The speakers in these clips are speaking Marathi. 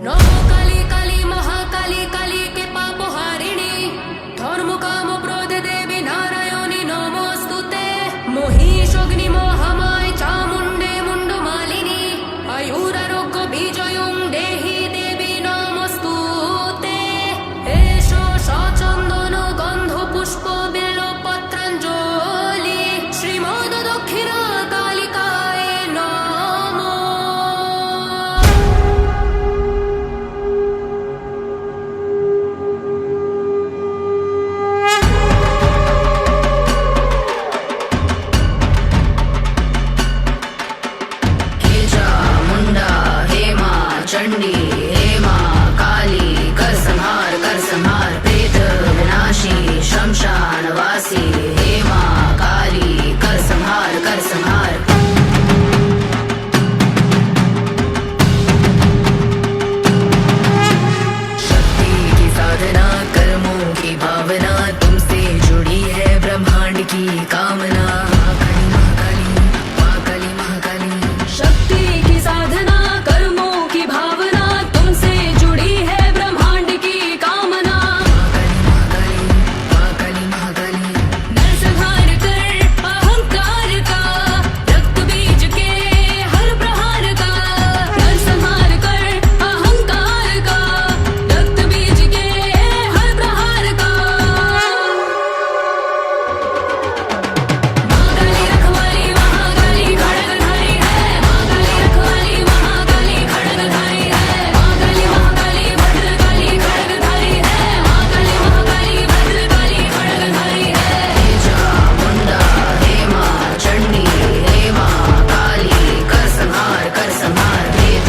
नमो काली काली महाकाली काली के पापो हारिणी धर्म काम क्रोध देवी नारायणी नमोस्तुते मोहिषोऽग्नि मोहमाय चामुण्डे मुण्डमालिनी आयुरारोग्य बीजयुं देहि देवी नमोस्तुते एषो सचन्दन गन्ध पुष्प बिल्वपत्राञ्जलि श्रीमद् दक्षिणा कालिकाय नमः। हे चामुंडा हे मां चंडी हे मां काली कर संहार प्रेत विनाशी शमशान वासी हे मां काली कर संहार शक्ति की साधना कर्मों की भावना तुमसे जुड़ी है ब्रह्मांड की कामना महाकाली महाकाली शक्ति की साधना कर्मों की भावना तुमसे जुड़ी है ब्रह्मांड की कामना महाकाली नरसंहार कर अहंकार का रक्त बीज के हर प्रहार का नरसंहार कर अहंकार का रक्त बीज के हर प्रहार का महाकाली रखवाली महाकाली खड़गधारी है महाकाली रखवाली महाकाली खड़गधारी है महाकाली महाकाली भद्रकाली खड़गधारी है महाकाली महाकाली भद्रकाली खड़गधारी है। हे चामुंडा हे मां चंडी हे मां काली कर संहार प्रेत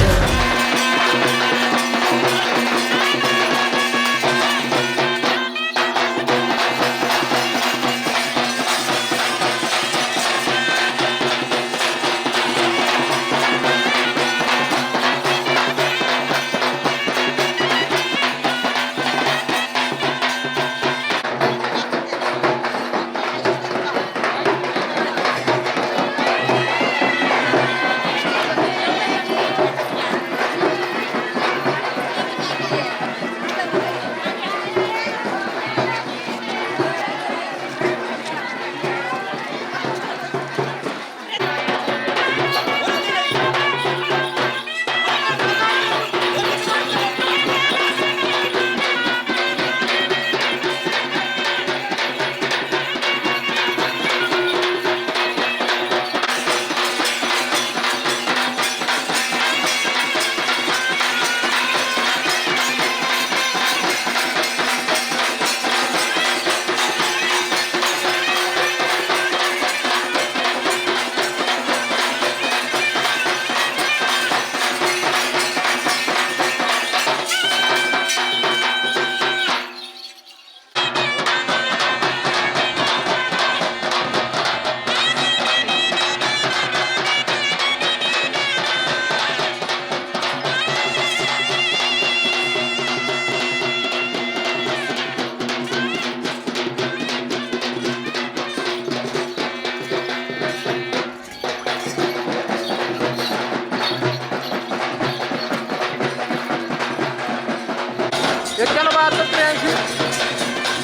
एक्क्याण्णव बहात्तर 83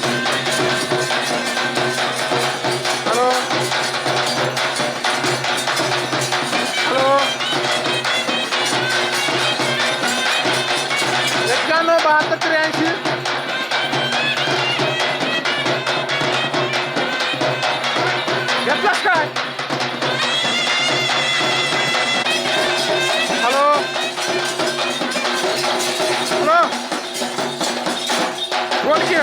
हॅलो हॅलो 91 72 83 घेतलास काय हॅलो हॅलो बोल की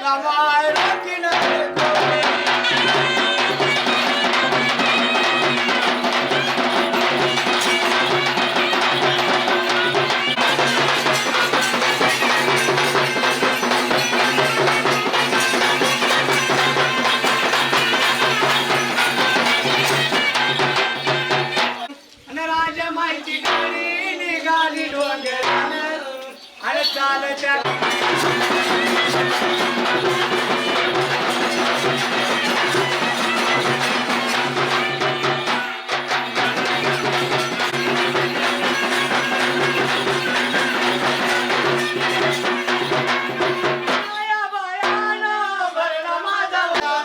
गाडीला माय रोकीन रे कोण. आणि राजमाईची गाडी निघाली डोंगरानं आणि चालत्या माया बायानं भरला माझा वाडा.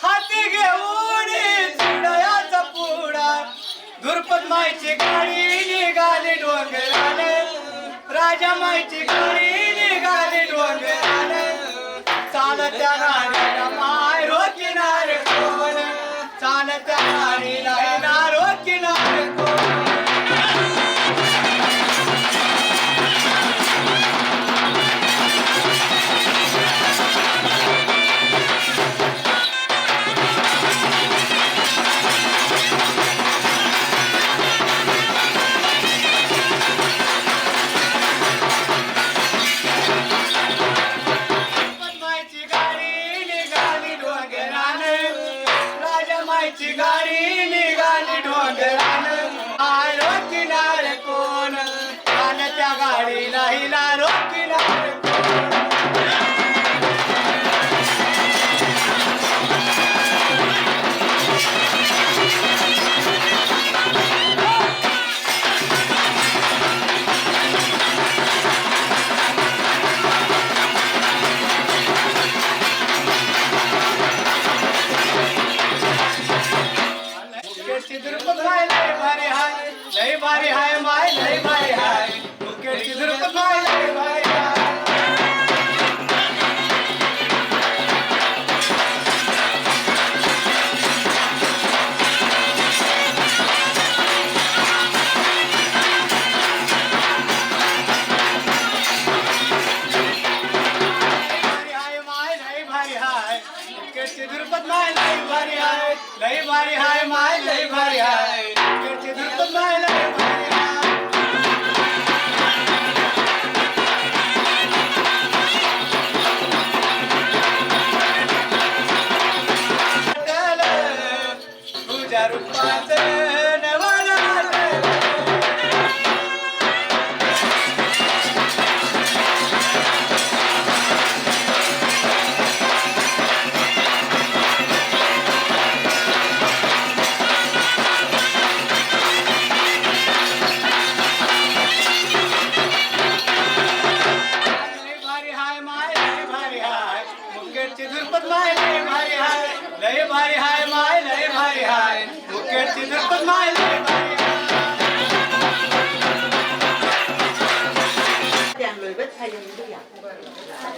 हाती घेऊन चिडयाचा पुडा. धुरपत माईची गाडी निघाली डोंगराने राजा माईची गाडी निघाली डोंगराने चालत्या गाडीला माय रोकिनार कोण चालत्या गाडीला हिला रोकिनार कोण. माईची गाडी निघाली डोंगराने राजा माईची गाडी निघाली डोंगराने आय रोकिनार कोण आणि त्या गाडीला हिला रोकिनार कोण. मुकेशची दुर्पत माय लय भारी हाय लय भारी हाय माय लय भारी हाय मुकेशची दुर्पत माय लय भारी हाय. मुकेशची दुर्पत माय लय भारी हाय लय भारी हाय माय लय भारी हाय मुकेशची दुर्पत माय लय भारी हाय. तुझ्या रूपाचं नवल वाटलं. लय भारी हाय माय लय भारी हाय मुकेशची दुर्पत माय लय भारी हाय लय भारी हाय माय लय भारी हाय मुकेशची दुर्पत माय लय भारी हाय. người biết thay nhân cái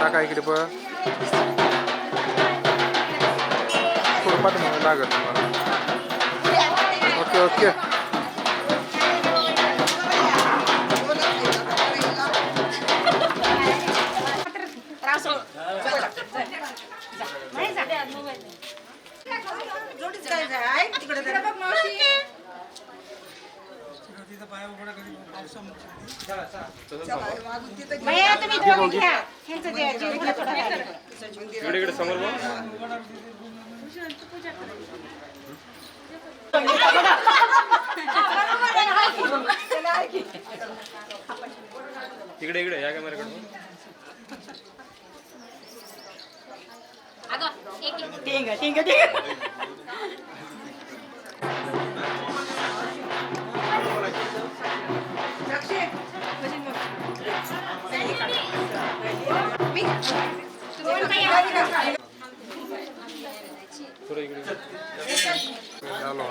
टाका इकडे पण थोडंफार म्हणून लागत तुम्हाला. Okay okay. भैया तुम्ही दोघी घ्या ह्यांचं द्या जीव थोडा थोडा इकडे इकडे समोर बघ. इकडे इकडे या कॅमेऱ्याकडे. ठीक आहे ठीक आहे ठीक आहे. थोडं इकडे आलो.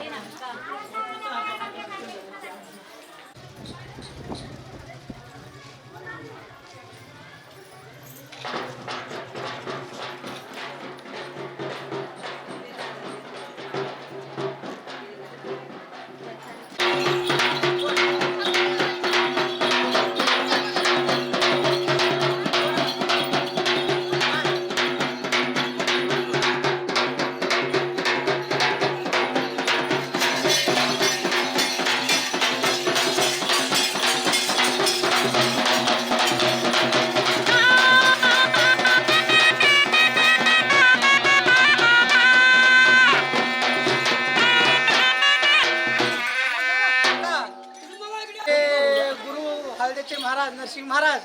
हळदेचे महाराज नरसिंह महाराज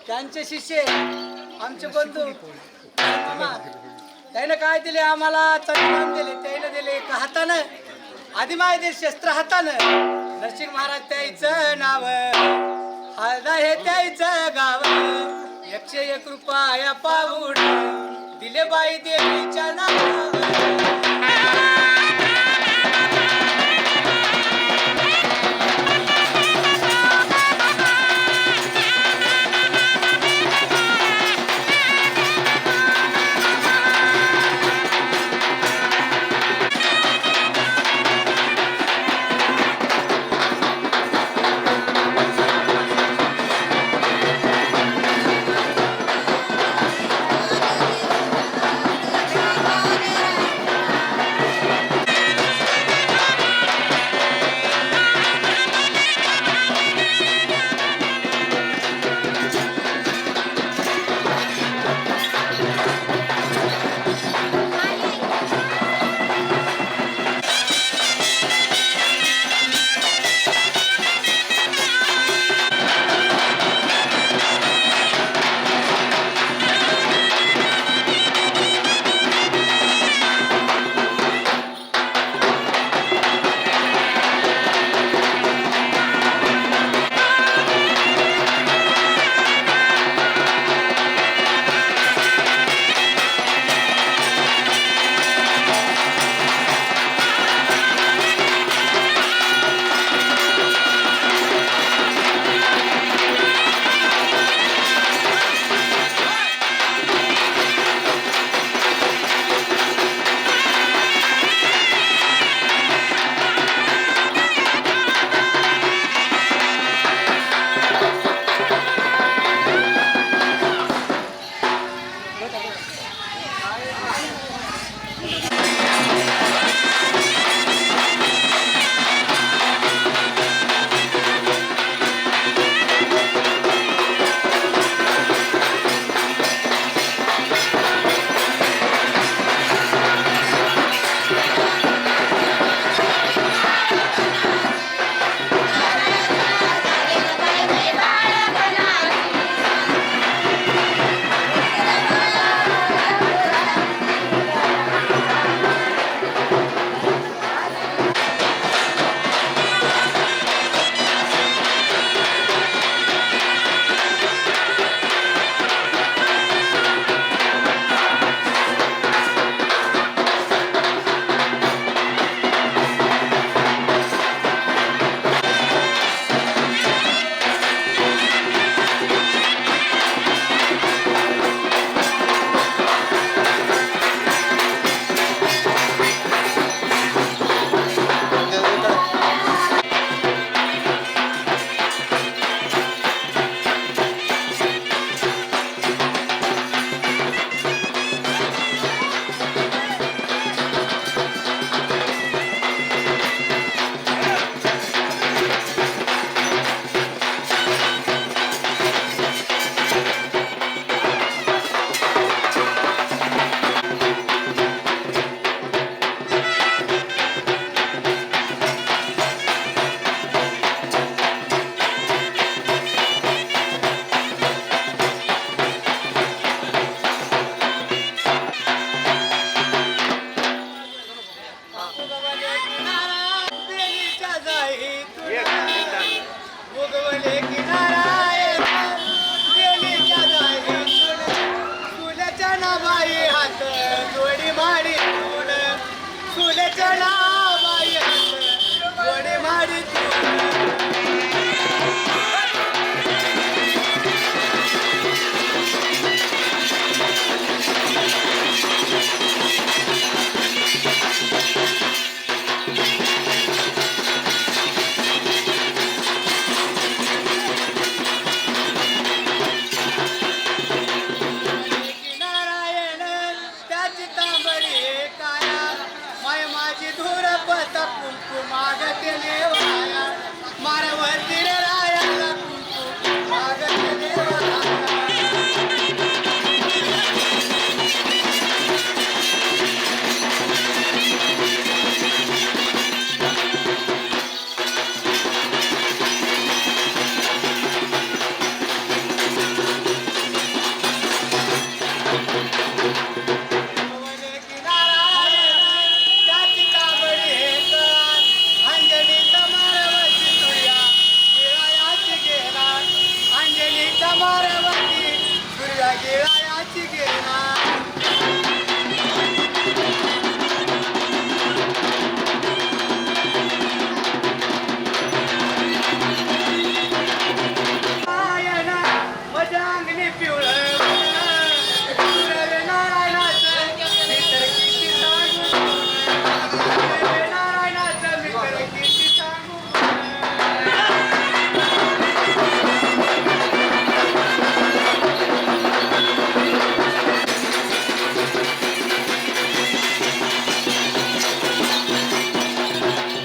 त्यांचे शिष्य आमचे बंधू मामा, त्याने काय दिले आम्हाला चंद्रमान दिले, त्याने दिले एका हातानं आदिमाय दे शस्त्र हातानं. नरसिंह महाराज त्याचं नाव हळदा हे त्याचं गाव. 101 रुपया पाऊड दिले बाई देवीच्या नाव. Hare अंजना बाई गोडे माडी नारायण त्याची तांबडी काया माय माझी धूर पता कुंकू मागते देवाया मारवती रायाला कुंकू मागते देवाया वने किनारायण त्याची तांबडी अंजलीचा मारवती तुया गिळायाची घेणार अंजलीचा मारवती तुया गिळायाची घेणार नारायण माझ्या अंगणी पिवळं सुरवे नारायणाचं मित्र किती सांगू सुरवे नारायणाचं मित्र किती सांगू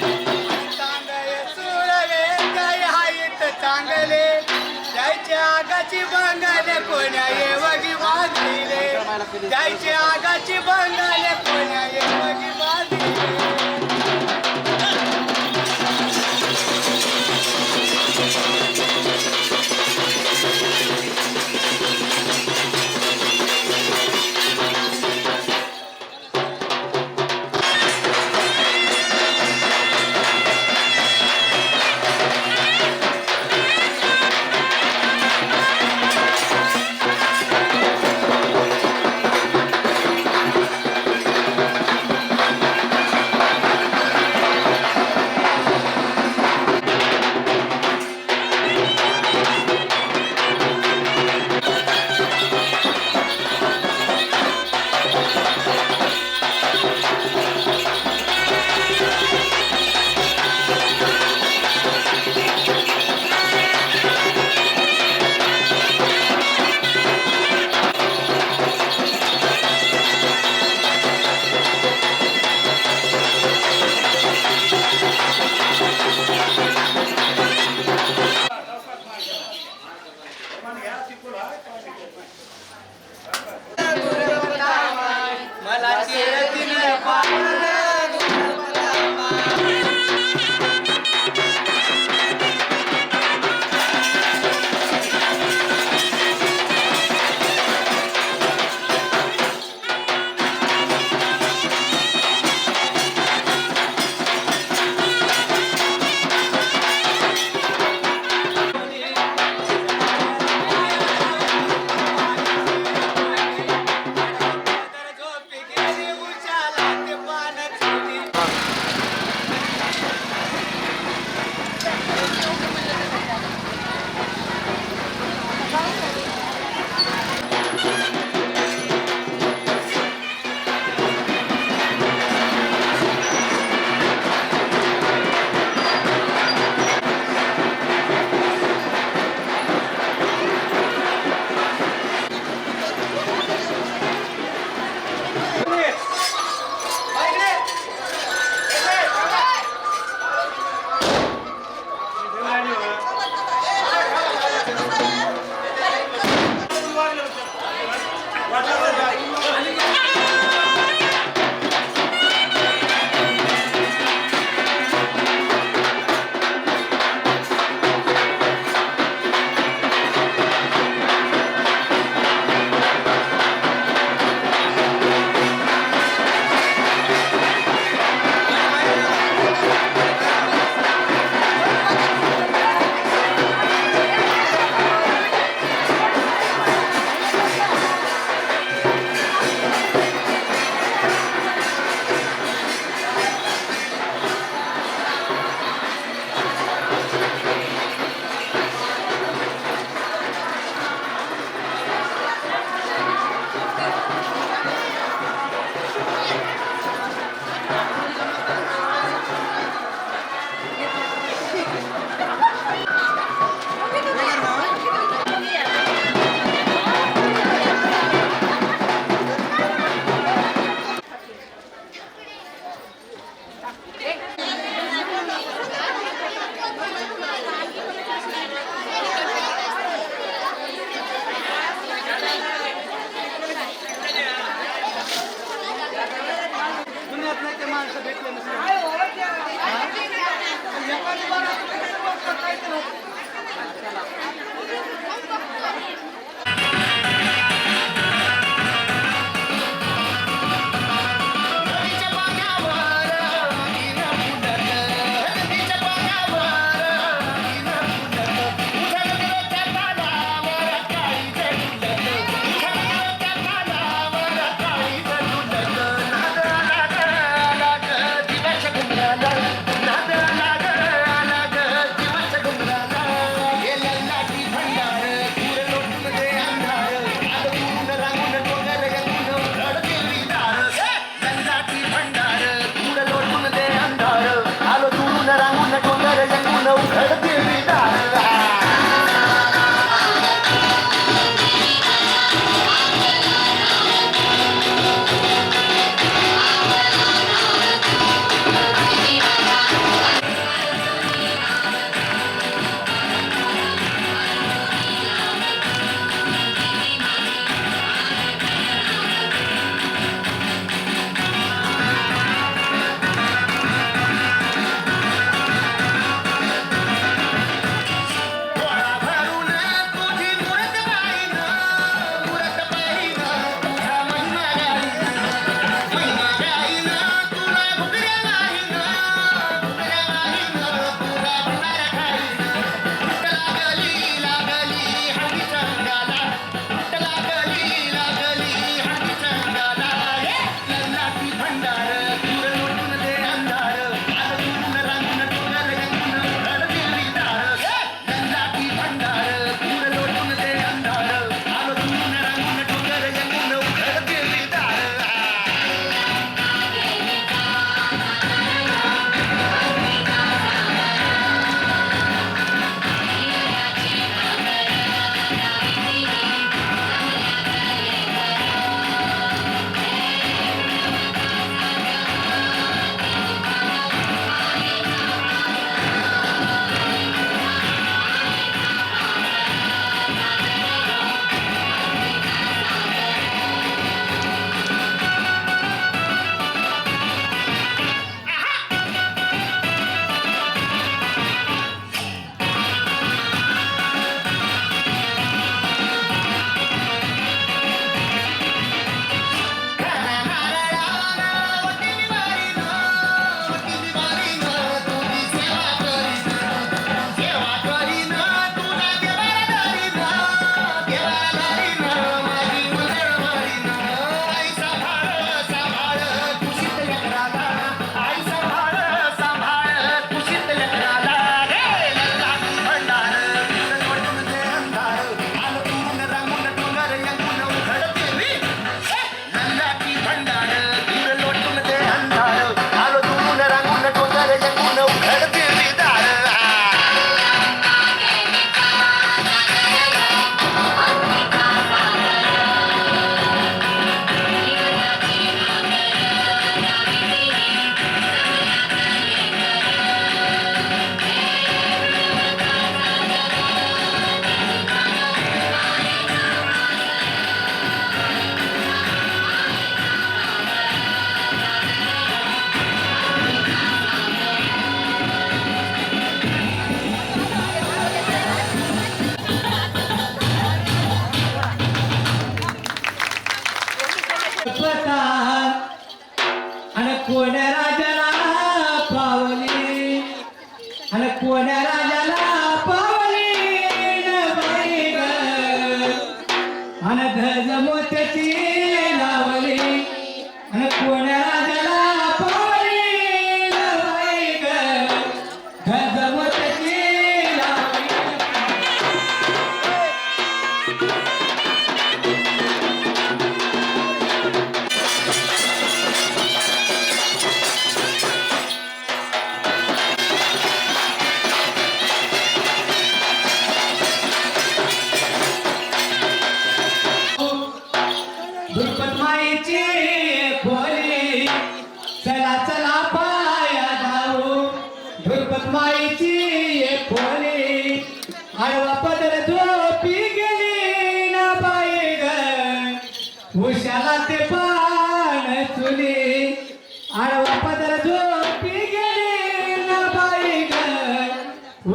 चांगले सुरवे काय हायत चांगले जायचे आगाची बंगाले कोण्या येवगी बांधिले जायचे आगाची बंगाले कोण्या येवगी बांधिले मला चिरतीन झोपी गेली उचाला ते पान बोलत नाही ते माणसं भेटले नसते एखादी बार काहीच नव्हतं. आणि कोण्या राजाला पावली आणि कोण्या राजाला पावली न बाई ग आणि धज मोत्याची लावली आणि कोण्या राजाला पावली न बाई ग धज मोत्याची लावली. माईची खोली चला चला पाया जाऊ धुरपत माईची खोली आडवा पदर झोपी गेली ना बाई ग उशाला ते पान चुली आडवा पदर झोपी गेली ना बाई ग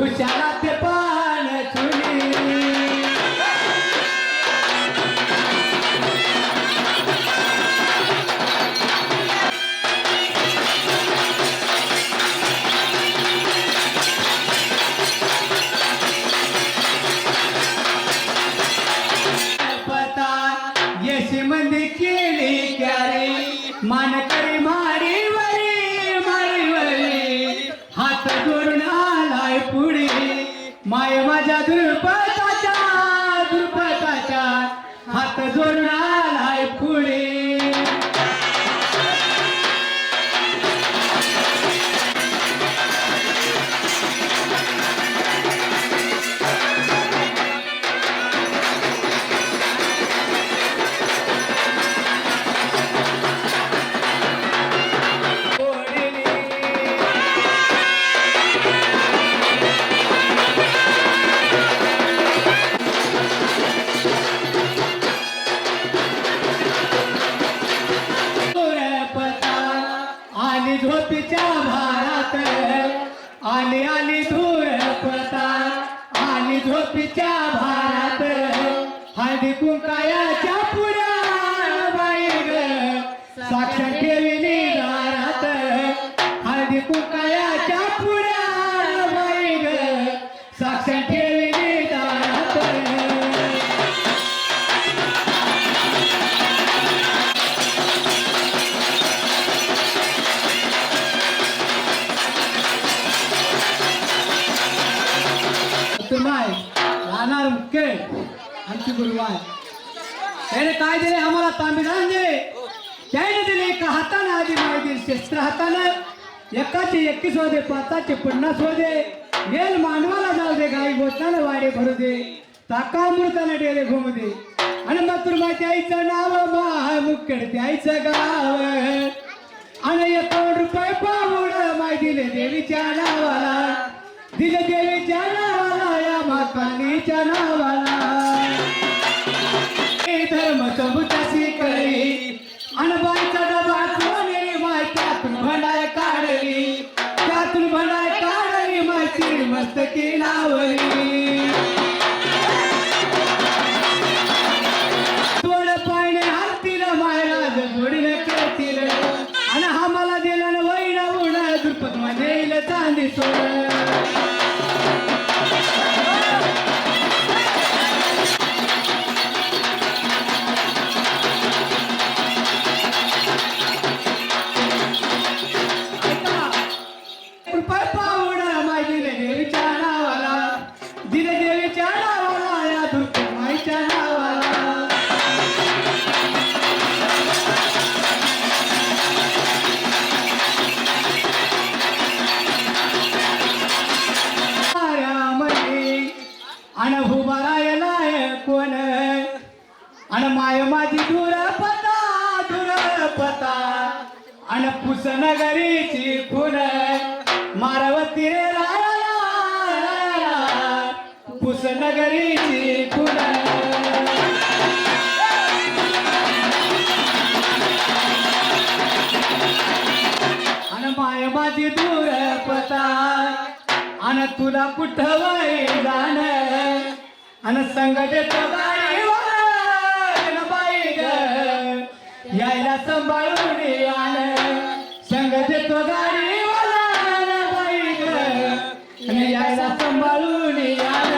उशाला ते पान चुली पता यशी मंदी केली क्यारी मान करी मारी वरी हात जोडून आलाय पुढे माय माझ्या दुर्पताच्या हात जोडून आलाय पुढे आली झोपीच्या भारात आली धूर पता आली झोपीच्या भारात हळदी कुंकायाच्या पुऱ्या बाई ग साक्ष ठेविली दारात हळदी कुंकायाच्या पुऱ्या बाई ग साक्ष ठेविली दारात माय राहणार मुख्य आमची गुरुवाय त्याने काय दिले आम्हाला तांबिदान दिले त्याने दिले एका हाताने आधी माय दिले शस्त्र हाताने एकाचे 21 होते 5चे 50 होते येल मानवाला जाऊ दे गाई बोटाने वाडे भरू दे ताका अमृताने डेरे घुमू दे आणि मातृ माहिती आईचं नाव महा मुक्कड त्याईचं गाव आणि 1 करोड रुपये पावड माय दिले देवीच्या नावाला दिले देवीच्या नावाला या माकालीच्या नावाला हे धर्म सबुताशी कळली आणि बाईचा डबा चोरली माय त्यातून भंडार काढली मायची मस्तकी लावली थोड पायने हातील मायराज जोडीने खेळतील आणि हा मला दिला ना वैरा उडा दुर्पत मध्ये येईल चांदी सोड कोण आणि माय माझी दुरपता आणि पुसनगरीची खून मारवती रे राया पुसनगरीची खून आणि माय माझी दुरपता आणि तुला कुठं वय जाण आणि संघटित बाई ग यायला सांभाळून आण संघटित गाडी बाई ग आणि यायला सांभाळून आण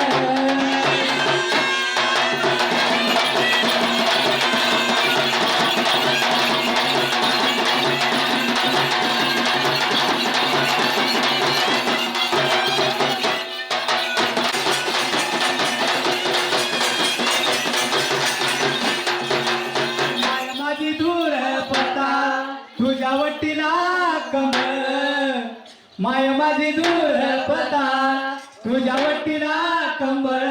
तुझ्या वटीला कंबळ माय माझी दुरपता तुझ्या वटीला कंबळ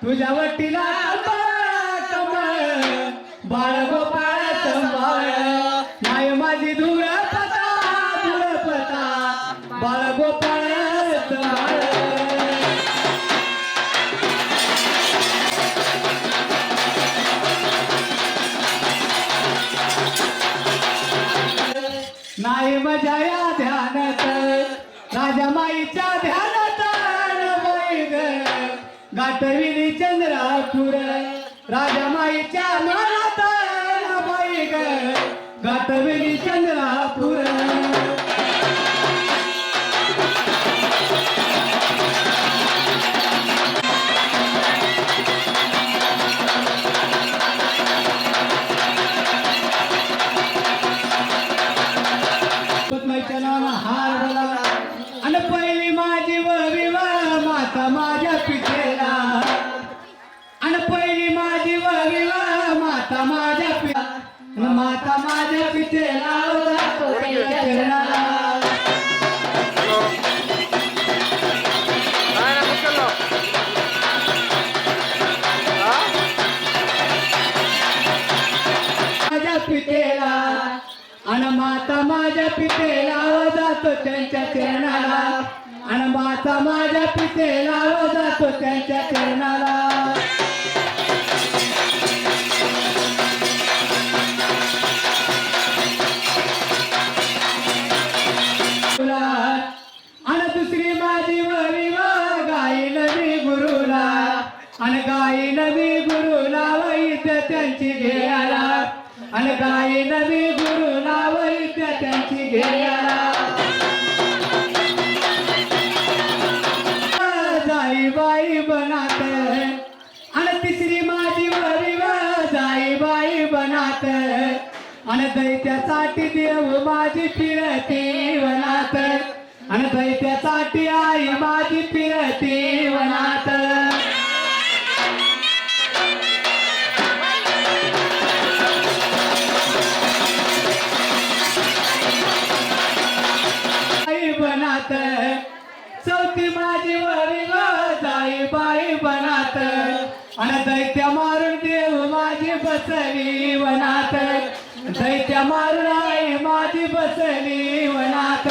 तुझ्या वटीला कंबळ बाळ गोपाळ संभाळ माय माझी दुरपता बाळ गोपाळ संभाळ नाही मजा या ध्यानात राजा माईच्या ध्यानात बाई ग गाठविली चंद्रापूर राजा माईच्या ध्यानात बाई ग गाठविली चंद्रापूर हार बोला आणि पहिली माझी वविवा माता माझ्या पिठेला आणि पहिली माझी वविवा माता माझ्या माता माझ्या पिठेला जातो त्यांच्या चरणाला. नाही ना मुश्किल माझ्या पिठेला आणि माता माझ्या पिठेला जातो त्यांच्या चरणाला आणि माता माझ्या पिठेला जातो त्यांच्या चरणाला. आणि दुसरी माझी वरिवा गाई नवी गुरुला आणि गाई नवी गुरुला वैद्य त्यांची घेयाला आणि गाई नवी गुरुला वैद्य त्यांची घेयाला. जाई बाई बनात आणि तिसरी माझी वरिवा जाई बाई बनात आणि दैत्यासाठी देव माझी फिरती वनात आणि दैत्यासाठी आई माझी फिरती वनात. बनात चौथी माझी वरिवा जाई बाई बनात आणि दैत्य मारून देव माझी बसली वनात दैत्य मारून आई माझी बसली वनात.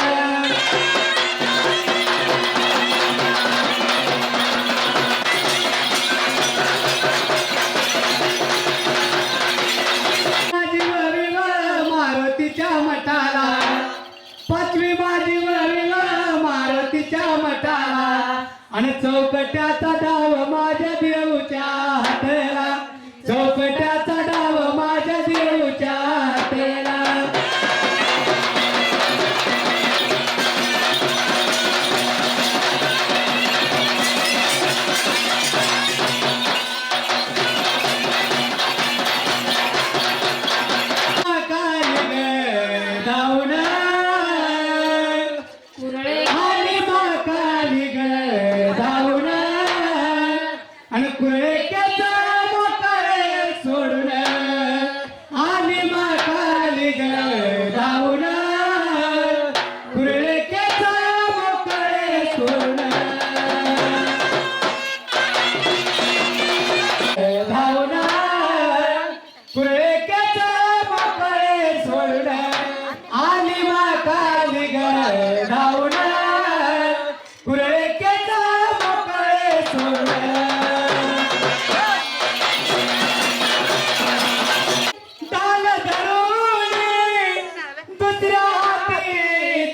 माझी वरिवा मारुतीच्या मठाला पाचवी माझी वरिवा मारुतीच्या मठाला आणि चौकट्याचा डाव माझ्या देऊच्या हातेला चौकट्याचा डाव माझ्या देऊच्या हातेला.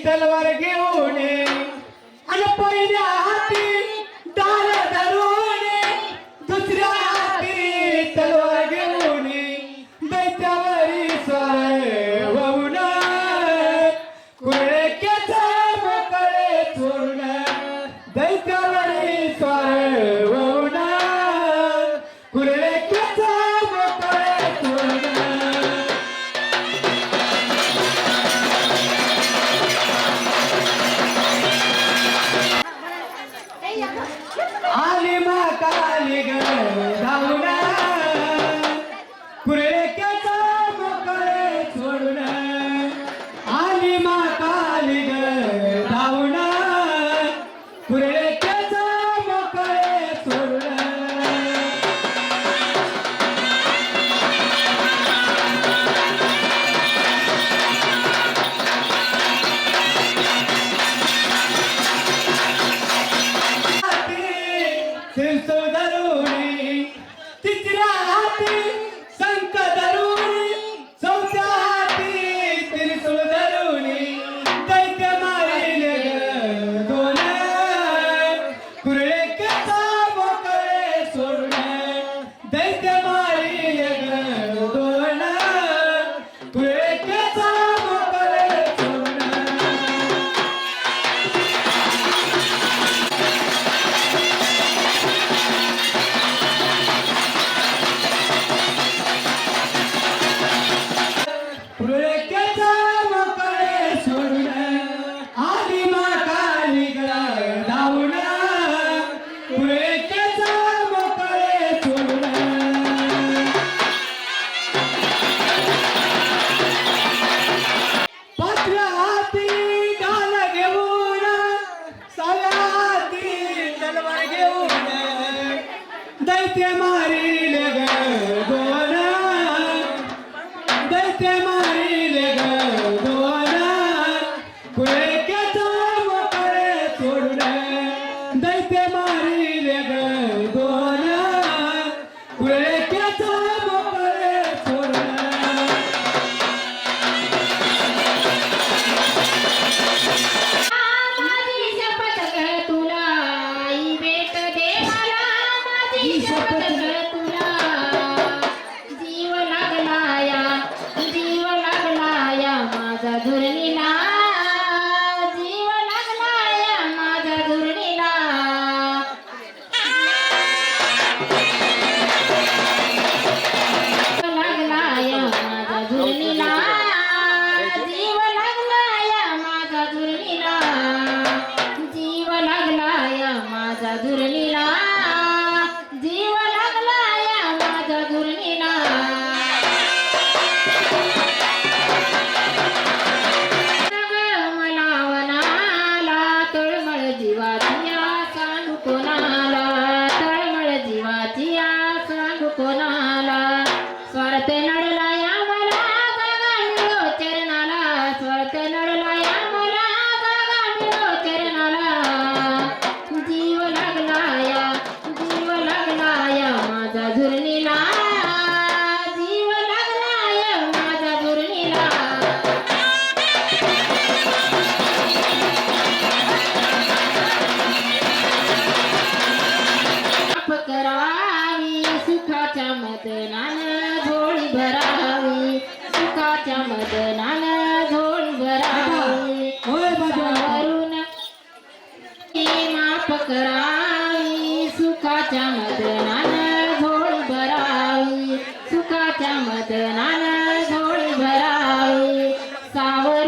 तलवार घेऊन आणि पहिल्या हाती डाल धरून दुसऱ्या हाती तलवार घेऊन दैत्यावरी स्वार वाहून कुळकेचा मोकळे चोरून दैत्यावरी स्वार वाहून कुळकेचा मोकळे चोरून. आली मा काली ग धावून कुळकेचा मोकळे सोडून आली मा काली ग धावून कुळकेचा मोकळे सोडून. धरुणी तिसऱ्या हाती शंख धरुणी चौथ्या हाती त्रिशूळ धरुणी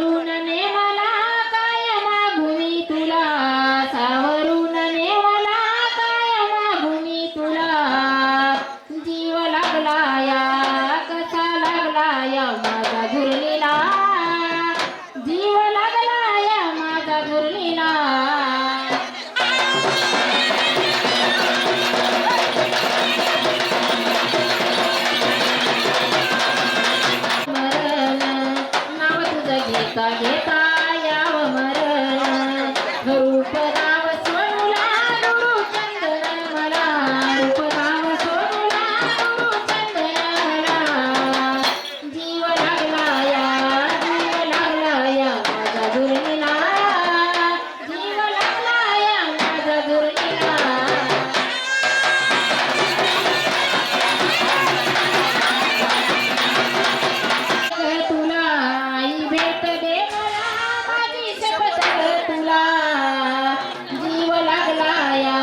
सावरून नेमला काय मागुनी तुला सावरून नेमला काय मागुनी तुला जीव लागला या कसा लागला या माझा झुरलीला जीव लागला या माझा झुरलीला मरण नाव तुझं घेता घेता याव मरण रूप नाव सोनुला गुरु चंदन मला रूप नाव सोनुला गुरु चंदन मला जीव लागला या माझा दुर्मिला जीव लागला या माझा दुर्मिला तुला आई भेट दे मला माझी शपथ तुला जीव लागला या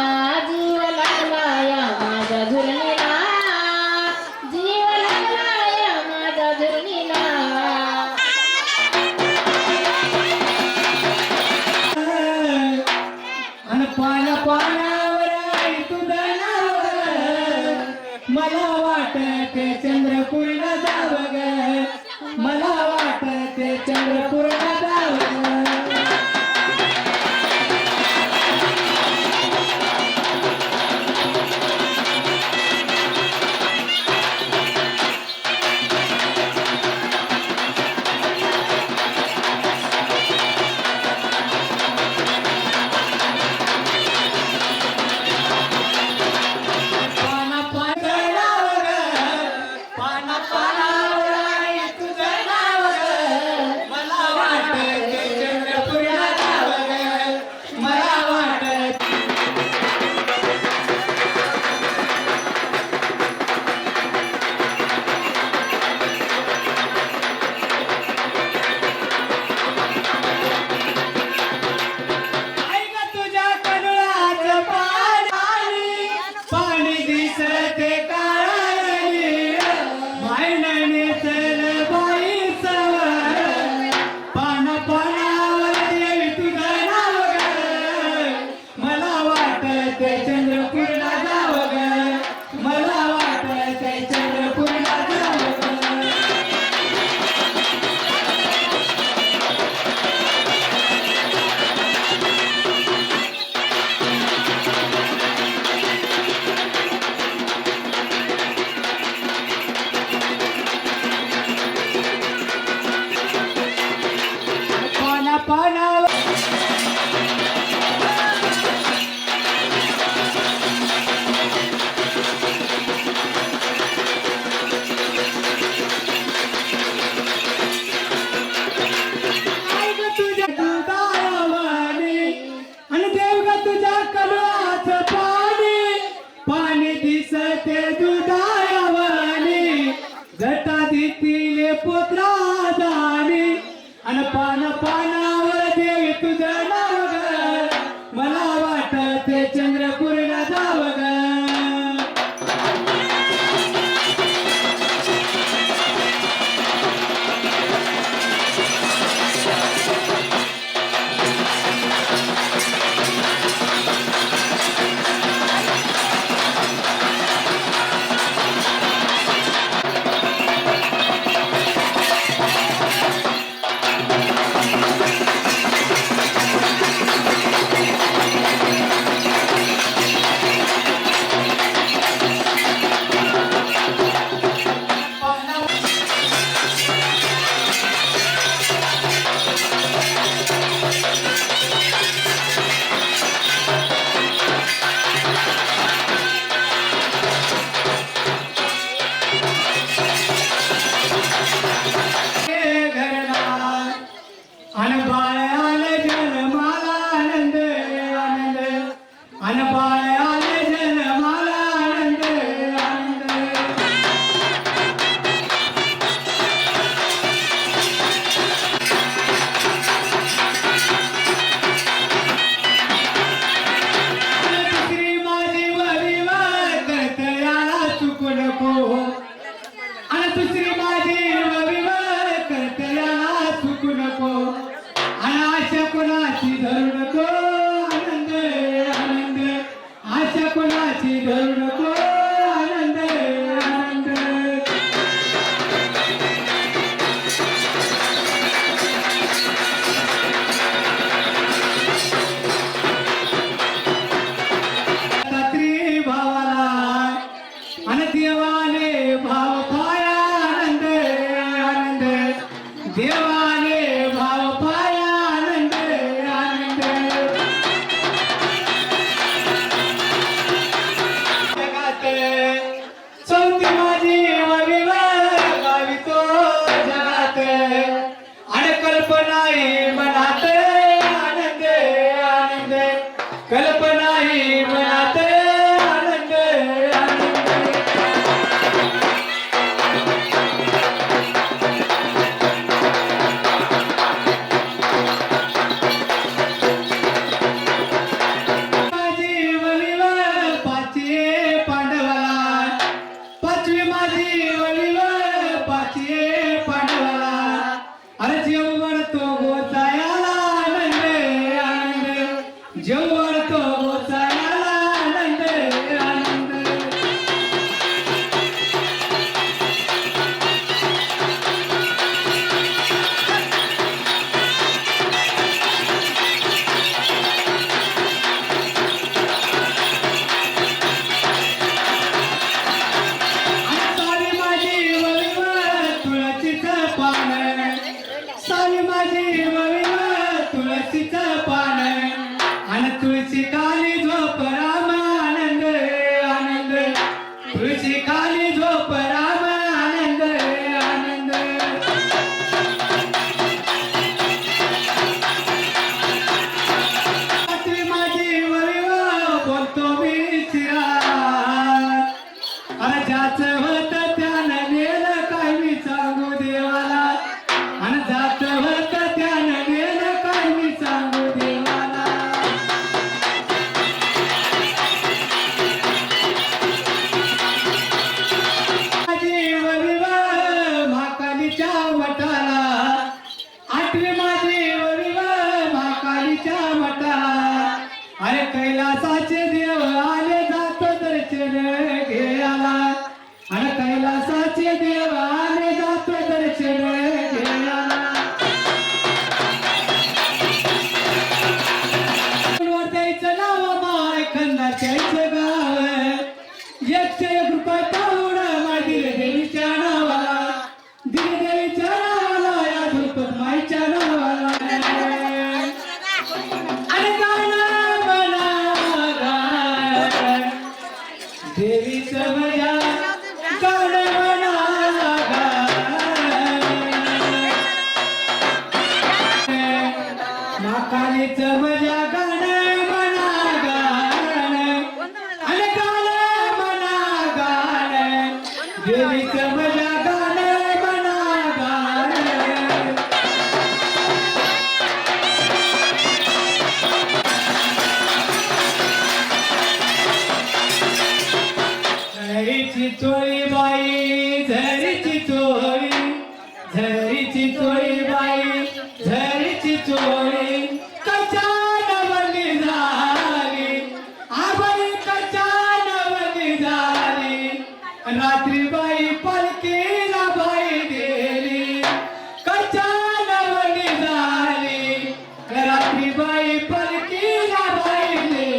माझ्या झुरणीला जीव लागला या माझ्या झुरणीला आणि पाना पानावर आई तुझं नाव मला वाटते चंद्रपूरला जावं ग मला वाटते चंद्रपूरला जावं ग पाना पानावर पाना पानावर आई तुझं नाव ग मला वाटते चंद्रपूरला जावं ग मला वाटते ऐक तुझ्या कनुळाचं पाणी पाणी दिसते काळी मायनाने चल बाई सवर पाना पानावर देवी तुझं नाव ग मला वाटते चंद्रपूरला जावं ग मला वाटते चंद्रपूरला जावं ग पाना पानावर ऐक तुझ्या दुधावाने आणि देवगा तुझ्या कमळाचं पाणी पाणी दिसते दुधावाने जटा दितील पोत्रा जाणे आणि पाना पानावर देवी तुझं नाव ग मला वाटते चंद्रपूरला जावं ग अन बाळ आले जन्माला आनंद आनंद अन बाळ आले जन्माला आनंद आनंद दुसरी माझी वरीवा कर्तयाला चुकू नको आणि दुसरी माझी वरीवा कर्तयाला चुकू नको कोणाची धरू नको आनंद आनंद आशा कोणाची धरू नको आनंद आनंद रात्री भावाला आणि देवाने भाव पाया आनंद आनंद देवाने भाव पाया आनंद आनंद जगात चौथी माझी वडिल गावितो जगात आणि कल्पनाही मनात आनंद आनंद कल्पनाही मनात आनंद आनंद माझी वडील पाचवे पांडवाला पाचवी माझी वडील पाचवे पांडवाला अरे जेवण तो गोचायाला आनंद आनंद जेवण तो गोचायाला आनंद आनंद सारी माझी वडील तुळशीचं पान सारी माझी वडील तुळशीचं पान आणि तुळशी काली झोप राम आनंद आनंद तुळशी काली झोप राम आनंद आनंद रात्री माझी वडील बोलतो मी चिरा अरे ज्याचं होत त्यानं नेलं काय मी सांगू देवाला आणि ज्याचं होत त्यानं नेलं काय मी सांगू देवाला माझी वडील महाकालीच्या मठाला आठवी माझी वडील महाकालीच्या मठाला अरे कैलासाचे देव आले जातो दर्शन घ्यायला आणि कैलासाचे देव आले जातो दर्शन घ्यायला द्यायचं नाव माय खंडाच्याचं गाव एकशे एक रुपये पाहुण माझी देवीच्या नावाला दिली देवीच्या नावाला या धुरपत माईच्या नावाला अरे गाणं म्हणा गाणं देवीचं मजा गाणं म्हणा गाणं महाकालीचं मजा गाणं म्हणा गाणं आणि गाणं म्हणा गाणं देवीचं मजा गाणं म्हणा गाणं झरीची चोळी बाई झरीची चोळी झरीची चोळी बाई झरीची चोळी कशा नवली झाली आबाई कशा नवली झाली रात्री बाई पलकीला बाई गेली कशा नवली झाली रात्री बाई पलकीला बाई गेली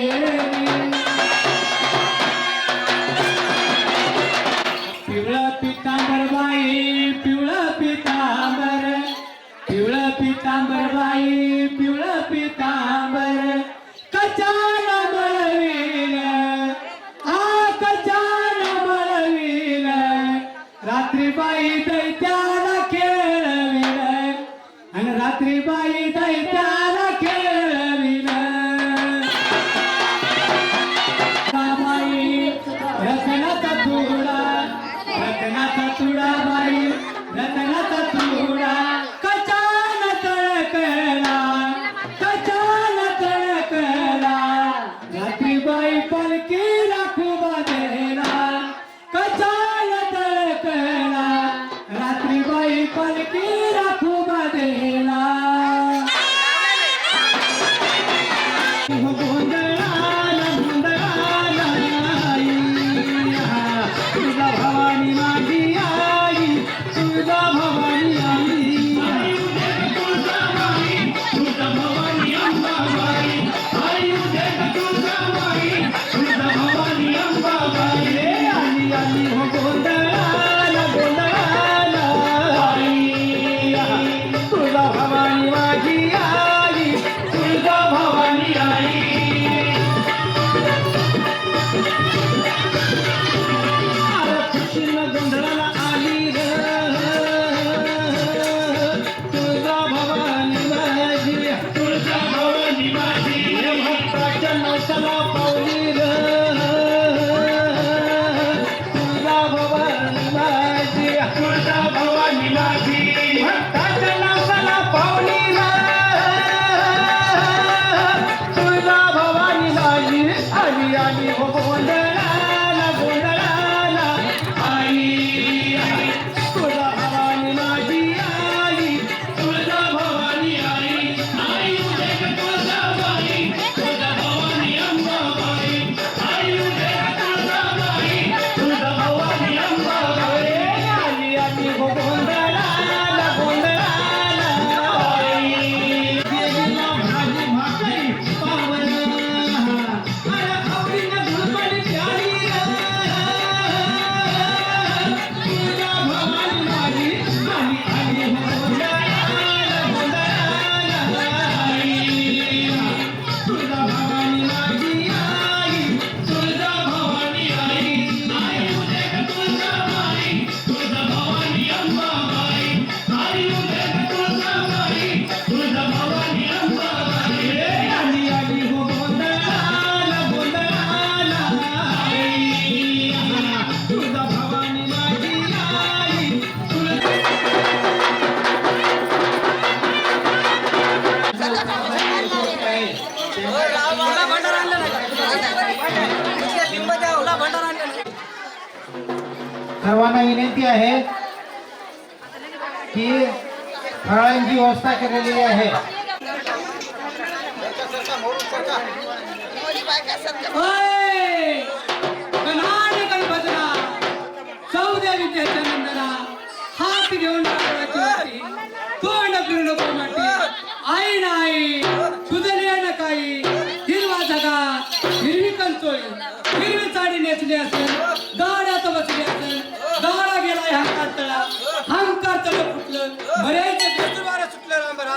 पिवळं पितांबर बाई पिवळं पितांबर पिवळं पितांबर बाई पिवळं पितांबर कचान मळवील कचान मळवील रात्री बाई दैत्याला खेळविल आणि रात्री बाई दैत्याला खेळविल बाई रत्नाचा तुडा रत्नाचा तुडा बाई रत्नाचा तुडा कचान तळकला नवसाला पावली र तुळजा भवानी माझी तुळजा भवानी माझी भक्ताच्या नवसाला पावली र तुळजा भवानी माझी आली आली हो गोंधळाला गोंधळाला आई आई तुळजा भवानी माझी आई तुळजा भवानी आई आई उदे तुळजाबाई तुळजा भवानी अंबाबाई आई उदे तुळजाबाई तुळजा भवानी अंबाबाई आली आली हो गोंधळाला गोंधळाला आई देवीला भाजी भाकरी पावन अरे आवडीनं धुळपडी प्यारी तुळजा भवानी माझी आली आली हो गोंधळाला गोंधळाला आई तुळजा भवानी माझी आई तुळजा भवानी आई आई उदे तुळजाबाई तुळजा भवानी अंबाबाई आई उदे तुळजाबाई तुळजा भवानी अंबाबाई आली आली हो गोंधळाला गोंधळाला आई तुळजा भवानी माझी आई तुळजा मला भंडारा आणलं नाही लिंब द्या मला भंडारा आणलं नाही. सर्वांना विनंती आहे की फळांची व्यवस्था केलेली आहे. ओय! गणाने गणपतीला, सौदे विद्येच्या नंदना, हात घेऊन टाकायची होती. तोंड फिरू नको माटी. आई नाही सुजली न काही हिरवा झगा हिरवी कंचोळी हिरवी साडी नेसली असेल गाड्यात बसली असेल गाडा गेलाय हंकार तळा हंकार तळ फुटलं बरेच बेसुरवारं सुटलं रामबरा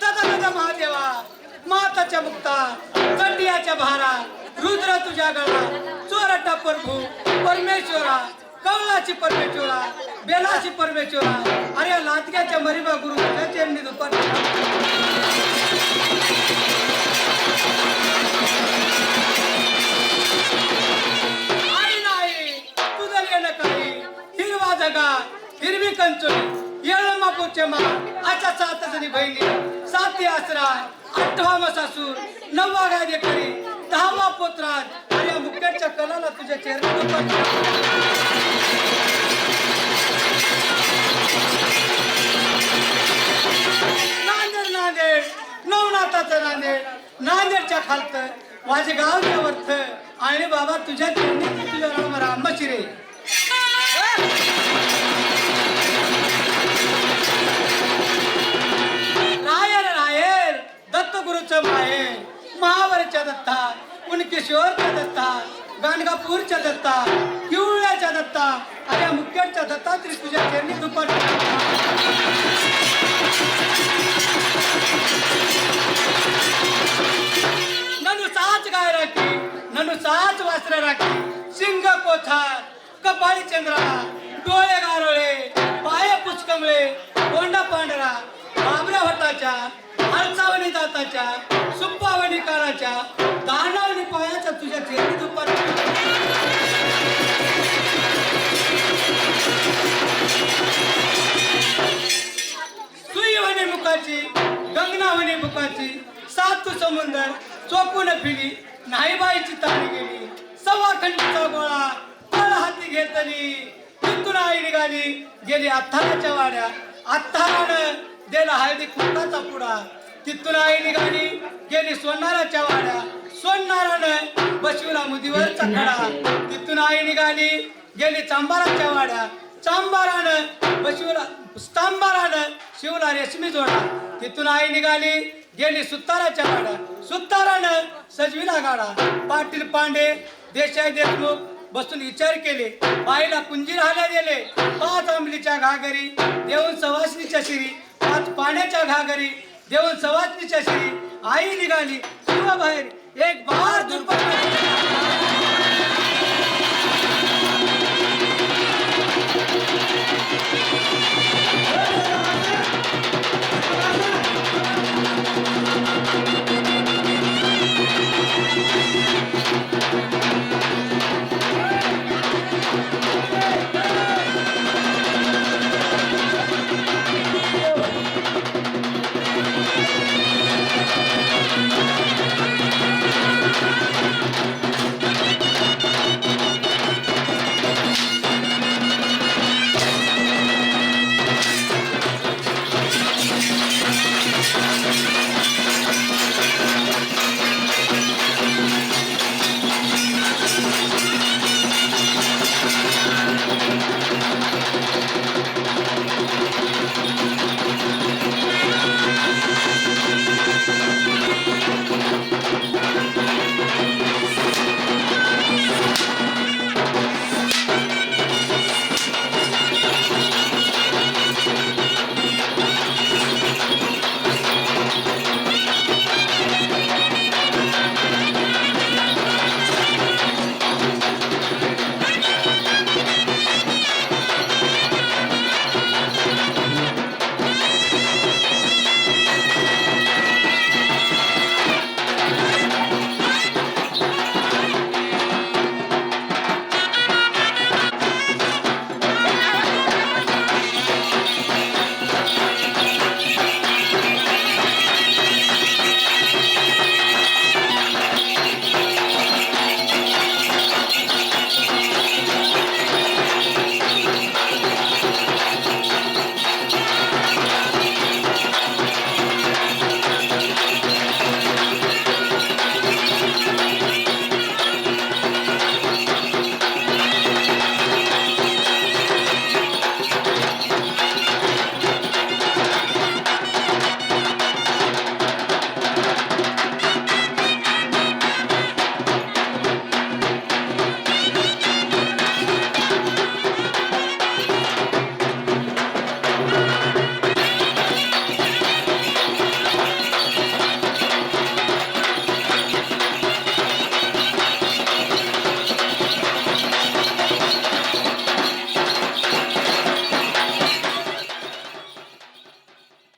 दादा महादेवा माताच्या मुक्ता चंडियाच्या भारा रुद्र तुझ्या गळा चोरटा प्रभू परमेश्वरा कवळाची परमेश्वरा बेलाची परमेश्वरा अरे लादक्याच्या मरिबा गुरु चरणी दुपार आई नाही तुझं येणं काही हिरवा जगा हिरवी कंचोळी येळ मापूचे मा आच्या 7 जणी बहिणी 7 आसरा 8वा सासूर 9वा गायदेकरी 10वा पोत्रात अरे मुक्याच्या कलाला तुझ्या चेहऱ्यात नांदेड नांदेड नवनाथाचं नांदेड नांदेडच्या खालत माझे गावच्या वर्थ आणि बाबा तुझ्या चरणी तुझ्या राम राम शिरे रायर रायर दत्तगुरुचं माहेर महावरच्या दत्ता कुणकेश्वरच्या दत्ता गाणगापूरच्या दत्ता किवळ्याच्या दत्ता अरे मुक्केडच्या दत्ता तरी तुझ्या चरणी दुपार ननु साच गाय राखी ननु साच वासर राखी सिंग कोथार कपाळी चंद्रा डोळे गारोळे पाय पुचकमळे कोंडा पांढरा बाबऱ्या भटाच्या हलसावणी दाताच्या सुप्पावणी काळाच्या दानावणी पायाच्या तुझ्या चेहरी दुपार सुईवणी मुखाची गंगनावणी मुखाची 7 समुंदर चोपून फिरी नाही बाईची तारी गेली 1.25 खंडीचा गोळा तळ हाती घेतली तिथून आई निघाली गेली अथाराच्या वाड्या अथारानं दिला हळदी कुंकाचा पुडा तिथून आई निघाली गेली सोनाराच्या वाड्या सोनारानं बसविला मुदीवरचा खडा तिथून आई निघाली गेली चांबाराच्या वाड्या चांबारानं बसविला स्तंभारानं शिवला रेशमी जोडा तिथून आई निघाली गेली सुताराच्या वाड्या सुतारानं सजविला गाडा पाटील पांडे देसाई देशमुख बसून विचार केले बाईला कुंजीर हाल्या दिले 5 अंबलीच्या घागरी देऊन सवासनीच्या शिरी 5 पाण्याच्या घागरी देऊन सवासनीच्या शिरी आई निघाली शिवा बाहेर एक बार दुर्पण